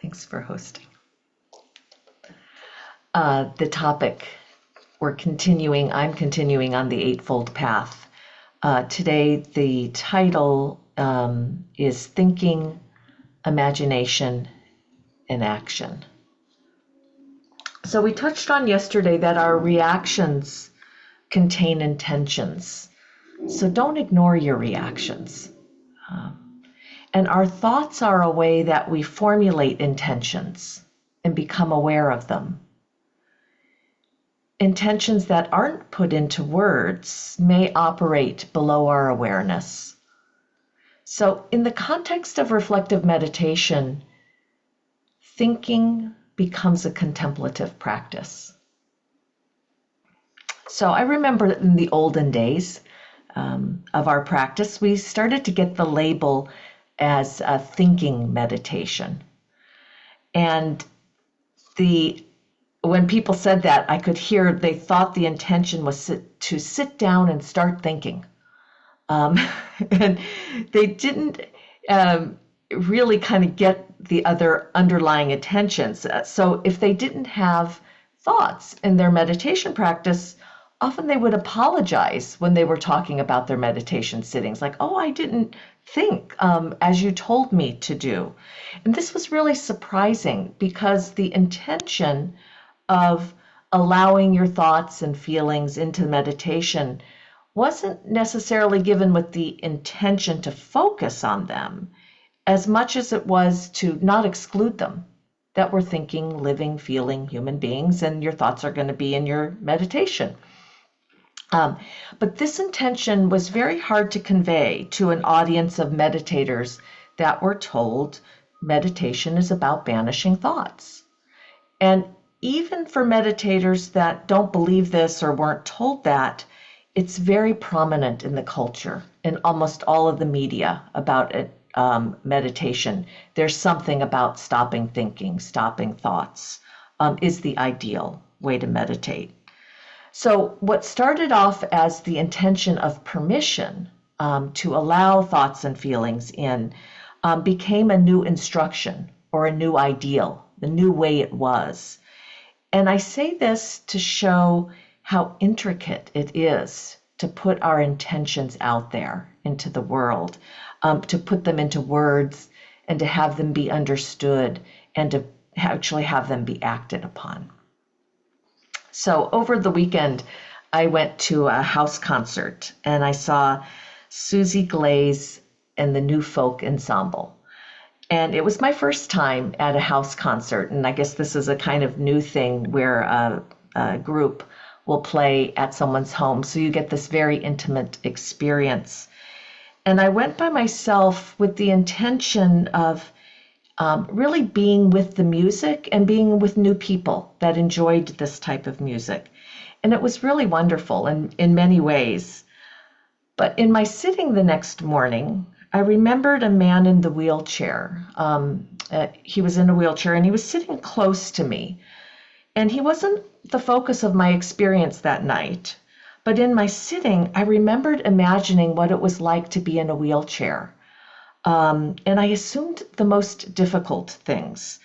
Thanks for hosting. The topic I'm continuing on the Eightfold Path. Today, the title is Thinking, Imagination, and Action. So we touched on yesterday that our reactions contain intentions. So don't ignore your reactions. And our thoughts are a way that we formulate intentions and become aware of them. Intentions that aren't put into words may operate below our awareness. So in the context of reflective meditation, thinking becomes a contemplative practice. So I remember in the olden days of our practice, we started to get the label as a thinking meditation. And when people said that, I could hear they thought the intention was to sit down and start thinking. And they didn't really kind of get the other underlying intentions. So if they didn't have thoughts in their meditation practice, often they would apologize when they were talking about their meditation sittings, like, oh, I didn't think as you told me to do. And this was really surprising because the intention of allowing your thoughts and feelings into meditation wasn't necessarily given with the intention to focus on them as much as it was to not exclude them, that we're thinking, living, feeling human beings, and your thoughts are going to be in your meditation. But this intention was very hard to convey to an audience of meditators that were told meditation is about banishing thoughts. And even for meditators that don't believe this or weren't told that, it's very prominent in the culture, in almost all of the media about it, meditation. There's something about stopping thinking, stopping thoughts, is the ideal way to meditate. So what started off as the intention of permission to allow thoughts and feelings in became a new instruction or a new ideal, the new way it was. And I say this to show how intricate it is to put our intentions out there into the world, to put them into words and to have them be understood and to actually have them be acted upon. So over the weekend, I went to a house concert and I saw Susie Glaze and the New Folk Ensemble. And it was my first time at a house concert. And I guess this is a kind of new thing where a group will play at someone's home. So you get this very intimate experience. And I went by myself with the intention of really being with the music and being with new people that enjoyed this type of music. And it was really wonderful in many ways. But in my sitting the next morning, I remembered a man in the wheelchair. He was in a wheelchair and he was sitting close to me. And he wasn't the focus of my experience that night. But in my sitting, I remembered imagining what it was like to be in a wheelchair. And I assumed the most difficult things,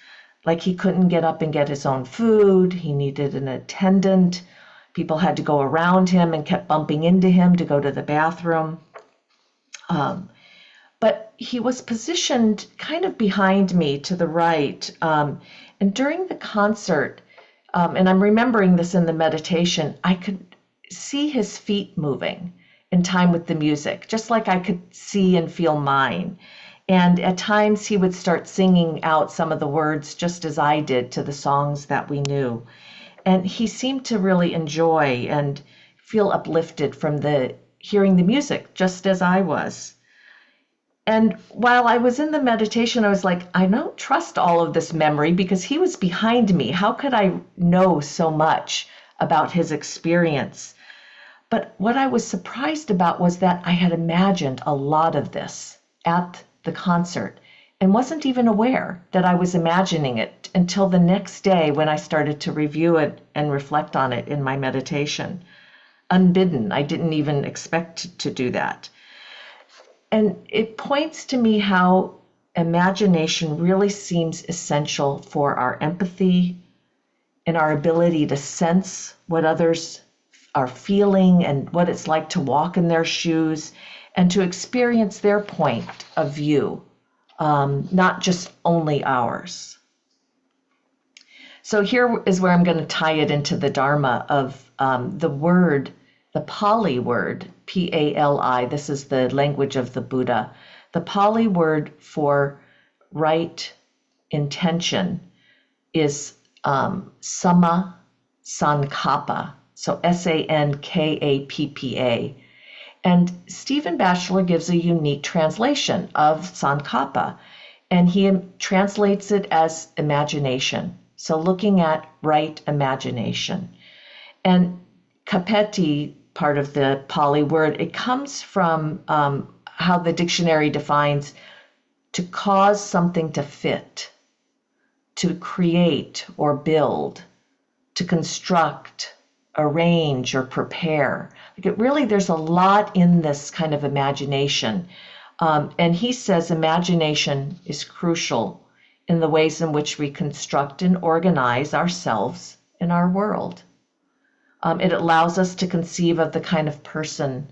like he couldn't get up and get his own food, he needed an attendant, people had to go around him and kept bumping into him to go to the bathroom. But he was positioned kind of behind me to the right. And during the concert, and I'm remembering this in the meditation, I could see his feet moving in time with the music, just like I could see and feel mine. And at times he would start singing out some of the words just as I did to the songs that we knew. And he seemed to really enjoy and feel uplifted from hearing the music, just as I was. And while I was in the meditation, I was like, I don't trust all of this memory because he was behind me. How could I know so much about his experience? But what I was surprised about was that I had imagined a lot of this at the concert and wasn't even aware that I was imagining it until the next day when I started to review it and reflect on it in my meditation. Unbidden, I didn't even expect to do that. And it points to me how imagination really seems essential for our empathy and our ability to sense what others are feeling and what it's like to walk in their shoes and to experience their point of view, not just only ours. So here is where I'm going to tie it into the Dharma of the word, the Pali word, P-A-L-I. This is the language of the Buddha. The Pali word for right intention is Samma Sankappa. So Sankappa. And Stephen Batchelor gives a unique translation of Sankappa, and he translates it as imagination. So looking at right imagination. And kapeti, part of the Pali word, it comes from how the dictionary defines to cause something to fit, to create or build, to construct, arrange, or prepare. There's a lot in this kind of imagination. And he says imagination is crucial in the ways in which we construct and organize ourselves and our world. It allows us to conceive of the kind of person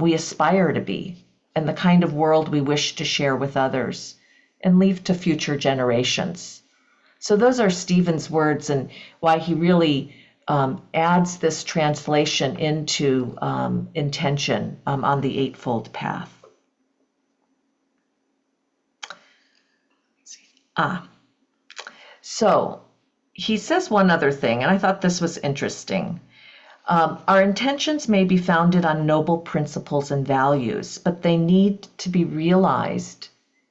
we aspire to be and the kind of world we wish to share with others and leave to future generations. So those are Stephen's words and why he really adds this translation into intention on the Eightfold Path. So he says one other thing, and I thought this was interesting. Our intentions may be founded on noble principles and values, but they need to be realized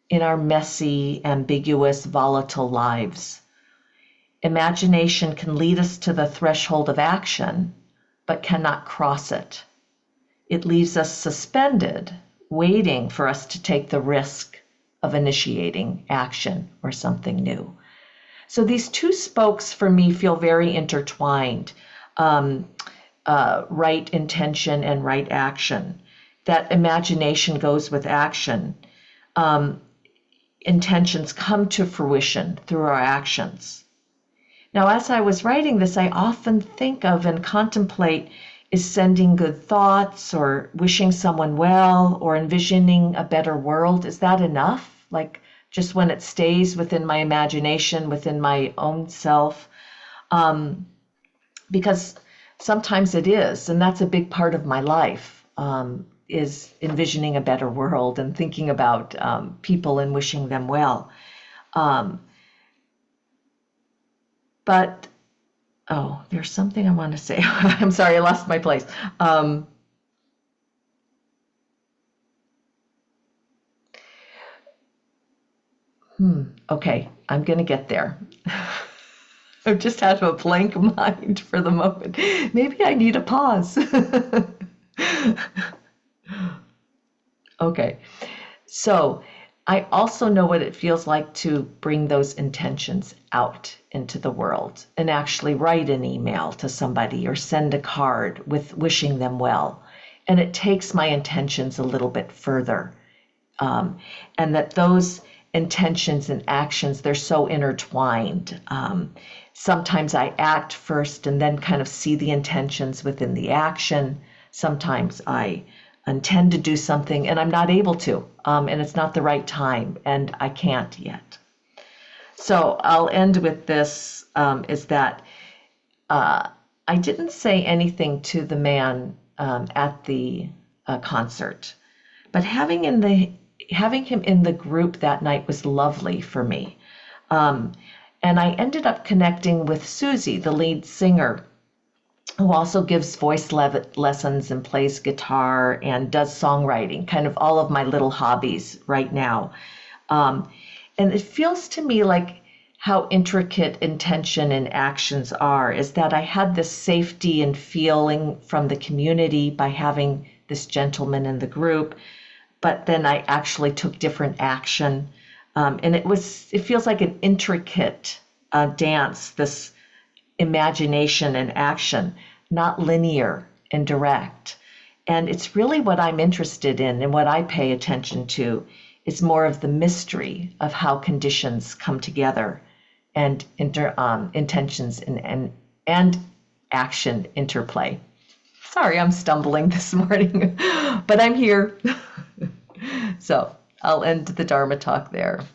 in our messy, ambiguous, volatile lives. Imagination can lead us to the threshold of action, but cannot cross it. It leaves us suspended, waiting for us to take the risk of initiating action or something new. So these two spokes for me feel very intertwined, right intention and right action. That imagination goes with action. Intentions come to fruition through our actions. Now, as I was writing this, I often think of and contemplate, is sending good thoughts or wishing someone well or envisioning a better world, is that enough? Like just when it stays within my imagination, within my own self? Because sometimes it is, and that's a big part of my life, is envisioning a better world and thinking about people and wishing them well. But, there's something I want to say. I'm sorry, I lost my place. Okay, I'm going to get there. I've just had a blank mind for the moment. Maybe I need a pause. Okay, so I also know what it feels like to bring those intentions out into the world and actually write an email to somebody or send a card with wishing them well. And it takes my intentions a little bit further. And that those intentions and actions, they're so intertwined. Sometimes I act first and then kind of see the intentions within the action. Sometimes I intend to do something and I'm not able to, and it's not the right time, and I can't yet. So I'll end with this, is that I didn't say anything to the man at the concert, but having him in the group that night was lovely for me. And I ended up connecting with Susie, the lead singer, who also gives voice lessons and plays guitar and does songwriting, kind of all of my little hobbies right now. And it feels to me like how intricate intention and actions are, is that I had this safety and feeling from the community by having this gentleman in the group, but then I actually took different action. And it feels like an intricate dance, this imagination and action, not linear and direct. And it's really what I'm interested in and what I pay attention to, It's more of the mystery of how conditions come together and intentions and action interplay. Sorry, I'm stumbling this morning, but I'm here. So I'll end the Dharma talk there.